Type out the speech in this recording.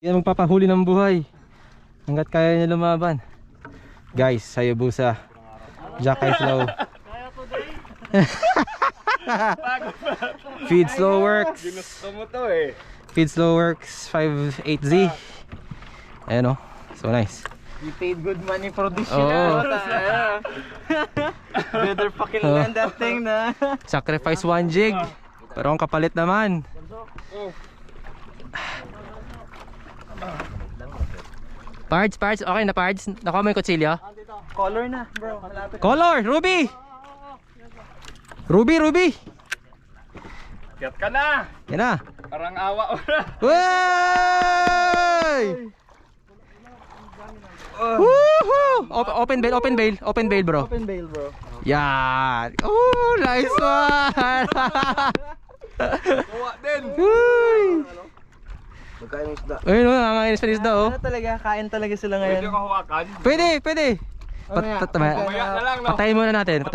Yan magpapahuli ng buhay hanggat kaya niya lumaban. Guys, Hayabusa Jackeye Flow. Feed Slow Works. Ginusto mo to eh. Feed Slow Works 58Z. Ayan o, so nice. You paid good money for this shit. Oo. Better fucking land that thing na. Sacrifice 1 jig, pero ang kapalit naman. Parts, okay na parts. Nakuha mo yung kutsilyo? Color na, bro. Malapit. Color, Ruby! Ruby! Kiyat ka na. Yan na. Parang awa o na. Wey! Woohoo! Open bail bro. Open bail, bro. Yan. Oh, nice one. Kuha din. Uy. Magkain ng isda. Ayun o, nakakainis pa ng isda oh. Ano talaga? Kain talaga sila Pwede ngayon. ka hawakan. Pwede. Mamaya. Mamaya na lang, no? Patayin muna natin.